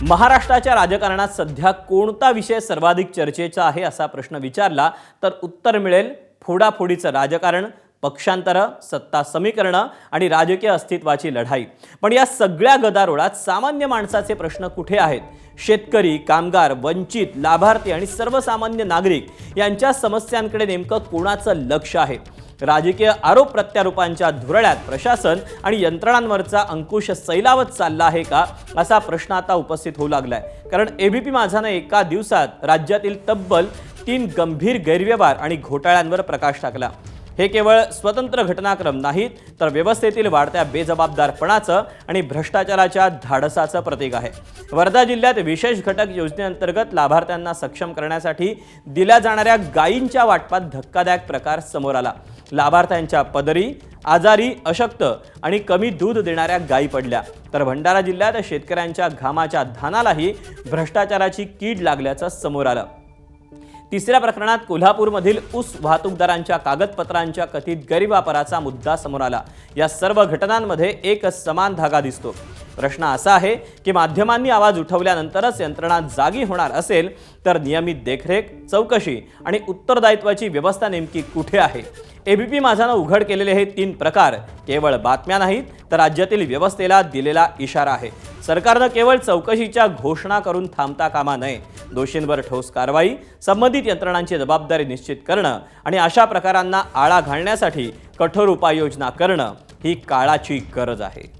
महाराष्ट्राच्या राजकारणात सध्या कोणता विषय सर्वाधिक चर्चेचा आहे असा प्रश्न विचारला तर उत्तर मिळेल फोडाफोडीचं राजकारण, पक्षांतर, सत्ता समीकरणं आणि राजकीय अस्तित्वाची लढाई। पण या सगळ्या गदारोळात सामान्य माणसाचे प्रश्न कुठे आहेत? शेतकरी, कामगार, वंचित, लाभार्थी आणि सर्वसामान्य नागरिक यांच्या समस्यांकडे नेमकं कोणाचं लक्ष आहे? राजकीय आरोप प्रत्यारोपांच्या धुरळ्यात प्रशासन आणि यंत्रणांवरचा अंकुश सैलावत चालला आहे का असा प्रश्न आता उपस्थित होऊ लागलाय। कारण एबीपी माझाने एका दिवसात राज्यातील तब्बल 3 गंभीर गैरव्यवहार आणि घोटाळ्यांवर प्रकाश टाकला। हे केवळ स्वतंत्र घटनाक्रम नाहीत तर व्यवस्थेतील वाढत्या बेजबाबदारपणाचं आणि भ्रष्टाचाराच्या धाडसाचं प्रतीक आहे। वर्धा जिल्ह्यात विशेष घटक योजनेअंतर्गत लाभार्थ्यांना सक्षम करण्यासाठी दिल्या जाणाऱ्या गायींच्या वाटपात धक्कादायक प्रकार समोर आला। लाभार्थ्यांच्या पदरी, आजारी, अशक्त आणि कमी दूध देणाऱ्या गायी पडल्या। तर भंडारा जिल्ह्यात शेतकऱ्यांच्या घामाच्या धानालाही भ्रष्टाचाराची कीड लागल्याचं समोर आलं। तिसऱ्या प्रकरणात कोल्हापूरमधील ऊस वाहतूकदारांच्या कागदपत्रांच्या कथित गैरवापराचा मुद्दा समोर आला। या सर्व घटनांमध्ये एक समान धागा दिसतो। प्रश्न असा आहे की माध्यमांनी आवाज उठवल्यानंतरच यंत्रणा जागी होणार असेल तर नियमित देखरेख, चौकशी आणि उत्तरदायित्वाची व्यवस्था नेमकी कुठे आहे? एबीपी माझाने उघड केलेले हे 3 प्रकार केवळ बातम्या नाहीत तर राज्यातील व्यवस्थेला दिलेला इशारा आहे। सरकारने केवळ चौकशीच्या घोषणा करून थांबता कामा नये। दोषींवर ठोस कारवाई, संबंधित यंत्रणांची जबाबदारी निश्चित करणं आणि अशा प्रकारांना आळा घालण्यासाठी कठोर उपाययोजना करणं ही काळाची गरज आहे।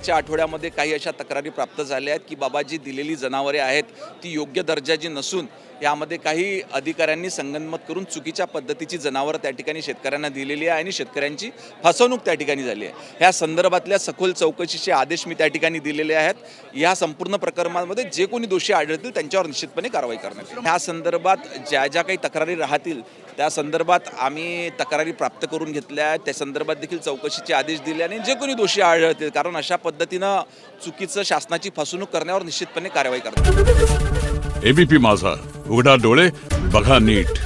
च्या आठवड्यामध्ये काही अशा तक्रारी प्राप्त झाल्या आहेत की बाबा जी दिलेली जनावरे आहेत ती योग्य दर्जाची नसून यामध्ये काही अधिकाऱ्यांनी संगनमत करून चुकीच्या पद्धतीची जनावरं त्या ठिकाणी शेतकऱ्यांना दिलेली आहे आणि शेतकऱ्यांची फसवणूक त्या ठिकाणी झाली आहे। ह्या संदर्भातल्या सखोल चौकशीचे आदेश मी त्या ठिकाणी दिलेले आहेत। या संपूर्ण प्रकरणामध्ये जे कोणी दोषी आढळतील त्यांच्यावर निश्चितपणे कारवाई करण्यात येईल। ह्या संदर्भात ज्या ज्या काही तक्रारी राहतील त्या संदर्भात आम्ही तक्रारी प्राप्त करून घेतल्या आहेत। त्या संदर्भात देखील चौकशीचे आदेश दिले आणि जे कोणी दोषी आढळतील कारण अशा पद्धतीनं चुकीचं शासनाची फसवणूक करण्यावर निश्चितपणे कारवाई करण्यात। एबीपी माझा, उघडा डोळे बघा नीट।